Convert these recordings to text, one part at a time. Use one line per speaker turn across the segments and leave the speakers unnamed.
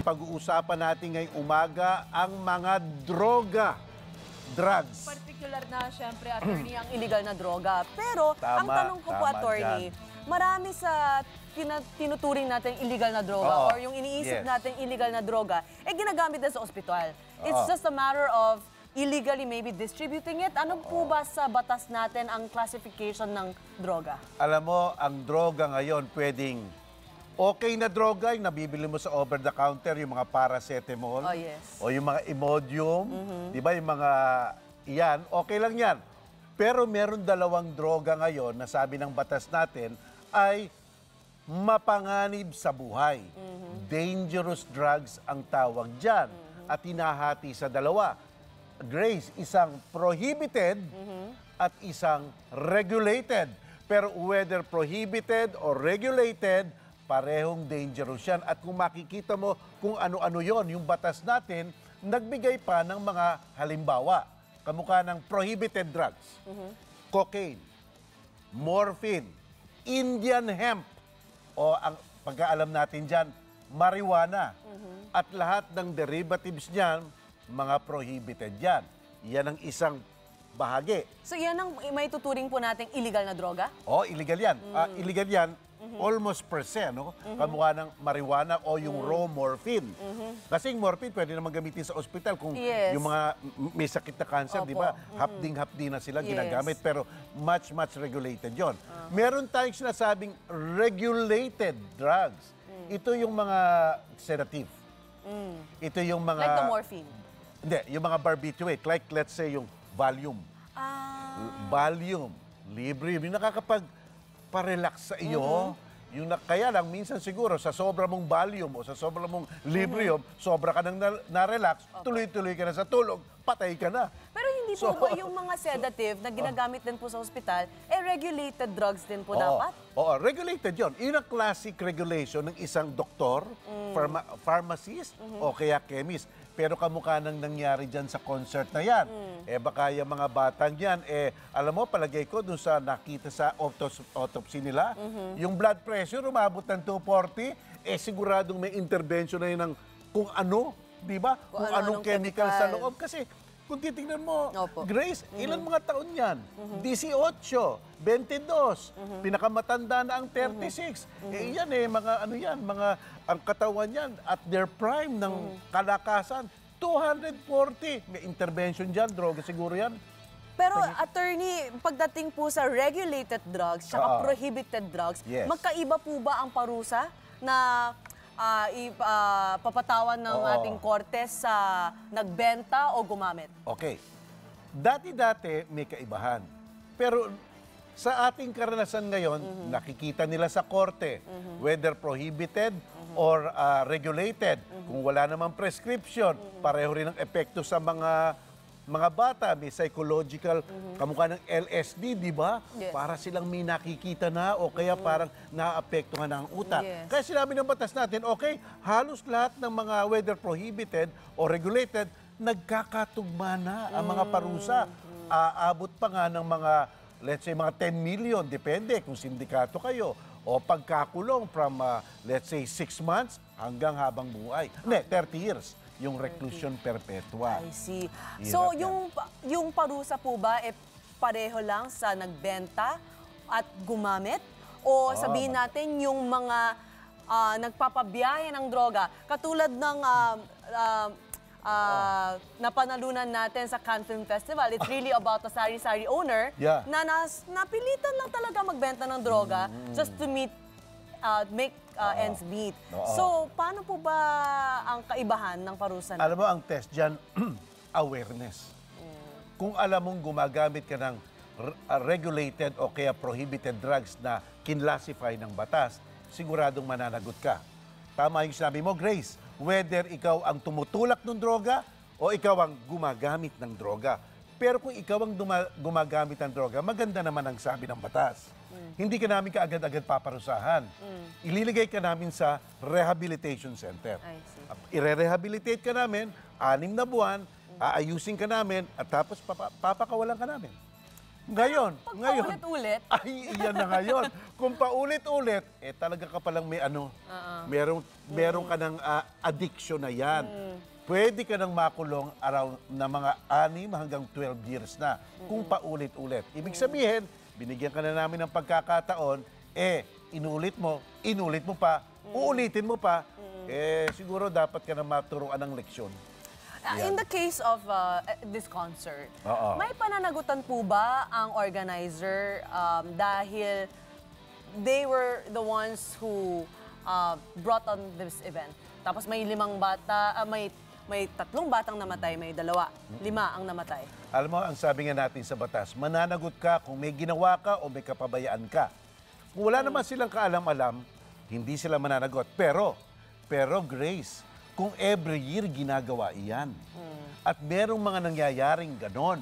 pag-uusapan natin ngayong umaga ang mga droga, drugs.
Particular na, syempre, attorney, ang illegal na droga. Pero, ang tanong ko po, attorney, marami sa tinuturing natin illegal na droga or yung iniisip natin illegal na droga, ginagamit na sa ospital. It's just a matter of illegally maybe distributing it. Ano po ba sa batas natin ang classification ng droga?
Alam mo, ang droga ngayon pwedeng okay na droga, yung nabibili mo sa over-the-counter, yung mga paracetamol, o yung mga Imodium, di ba, yung mga iyan, okay lang yan. Pero meron dalawang droga ngayon na sabi ng batas natin ay mapanganib sa buhay. Dangerous drugs ang tawag dyan. At hinahati sa dalawa. Grace, isang prohibited at isang regulated. Pero whether prohibited or regulated, parehong dangerous yan. At kung makikita mo kung ano-ano yon, yung batas natin, nagbigay pa ng mga halimbawa. Kamukha ng prohibited drugs. Cocaine, morphine, Indian hemp, o ang pagkaalam natin dyan, marijuana. At lahat ng derivatives niyan, mga prohibited yan. Yan ang isang bahagi.
So yan ang may tuturing po nating illegal na droga?
Illegal yan. Illegal yan, almost %, no? Kamukha ng marijuana o yung raw morphine. Kasi yung morphine pwede naman gamitin sa ospital kung yung mga may sakit na cancer, di ba? Hapding-hapdi na sila ginagamit, pero much regulated yon. Meron tayong sinasabing regulated drugs. Ito yung mga sedative. Ito yung mga...
Like the morphine?
Hindi, yung mga barbiturate. Like, let's say, yung Valium. Valium, libre. Yung nakakapag-relax sa iyo. Yung kaya lang, minsan siguro, sa sobra mong Valium o sa sobra mong Librium, sobra ka nang na-relax, tuloy-tuloy ka na sa tulog, patay ka na.
Pero hindi po ba yung mga sedative na ginagamit din po sa ospital, regulated drugs din po dapat?
Oo, regulated yon. Yun ang classic regulation ng isang doktor, pharmacist, o kaya chemist. Pero kamukha nang nangyari dyan sa concert na yan. Baka yung mga batang yan, alam mo, palagay ko dun sa nakita sa autopsy nila, yung blood pressure umabot ng 240, siguradong may intervention na yun ng kung ano, di ba? Kung anong chemical sa loob. Kasi kung titignan mo, Grace, ilan mga taon yan? 18, 22, pinakamatanda na ang 36. Yan mga ano yan, ang katawan yan at their prime ng kalakasan, 240. May intervention dyan, droga siguro yan.
Pero attorney, pagdating po sa regulated drugs at prohibited drugs, magkaiba po ba ang parusa na papatawan ng ating korte sa nagbenta o gumamit?
Okay. Dati-dati may kaibahan. Pero sa ating karanasan ngayon, nakikita nila sa korte, whether prohibited or regulated. Kung wala namang prescription, pareho rin ang epekto sa mga bata. May psychological, kamukha ng LSD, di ba? Para silang may nakikita na o kaya parang naapektuhan na ang utak. Kaya sinabi ng batas natin, okay, halos lahat ng mga whether prohibited or regulated, nagkakatugma na ang mga parusa. Aabot pa nga ng mga, let's say, mga 10 million, depende kung sindikato kayo. O pagkakulong from, let's say, 6 months hanggang habang buhay. Hindi, 30 years. Yung reclusion perpetua.
I see. So, yung parusa po ba, pareho lang sa nagbenta at gumamit? O sabihin natin yung mga nagpapabiyahe ng droga, katulad ng napanalunan natin sa Cannes Film Festival, it's really about a sari-sari owner na napilitan lang talaga magbenta ng droga just to make ends meet. So, paano po ba ang kaibahan ng parusa na?
Alam mo, ang test dyan, awareness. Kung alam mong gumagamit ka ng regulated o kaya prohibited drugs na kinlassify ng batas, siguradong mananagot ka. Tama yung sinabi mo, Grace, whether ikaw ang tumutulak ng droga o ikaw ang gumagamit ng droga. Pero kung ikaw ang gumagamit ng droga, maganda naman ang sabi ng batas. Hindi ka namin kaagad-agad paparusahan. Ililigay ka namin sa rehabilitation center. Ire-rehabilitate ka namin, 6 na buwan, aayusin ka namin, at tapos papakawalan ka namin. Ngayon,
Pag paulit-ulit.
ay, iyan na ngayon. Kung paulit-ulit, talaga ka palang may meron ka ng addiction na yan. Pwede ka nang makulong around na mga 6 hanggang 12 years na kung paulit-ulit. Ibig sabihin, binigyan ka na namin ng pagkakataon, inulit mo pa, uulitin mo pa, siguro dapat ka na maturuan ng leksyon.
In the case of this concert, may pananagutan po ba ang organizer dahil they were the ones who brought on this event? Tapos may 5 bata, may 3 batang namatay, may 2, 5 ang namatay.
Alam mo, ang sabi nga natin sa batas, mananagot ka kung may ginawa ka o may kapabayaan ka. Kung wala naman silang kaalam-alam, hindi sila mananagot. Pero Grace, kung every year ginagawa iyan, at merong mga nangyayaring ganon,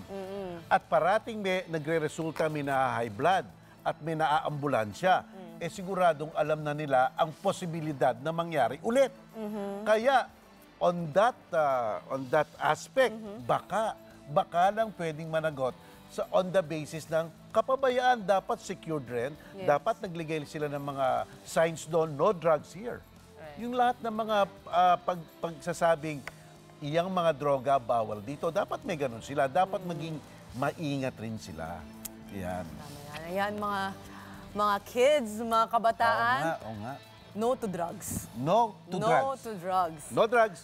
at parating may nagre-resulta may na-high blood at may naaambulansya, siguradong alam na nila ang posibilidad na mangyari ulit. Kaya, on that aspect, baka lang pwedeng managot on the basis ng kapabayaan. Dapat secured rin, dapat nagligay sila ng mga signs doon, no drugs here. Yung lahat ng mga pagsasabing iyang mga droga bawal dito, dapat may ganun sila. Dapat maging maingat rin sila. Yan.
Ayan, mga kids, mga kabataan.
Oo nga.
No to drugs.
No to drugs.
No to drugs.
No drugs.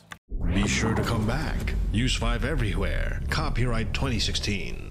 Be sure to come back. Use 5 everywhere. Copyright 2016.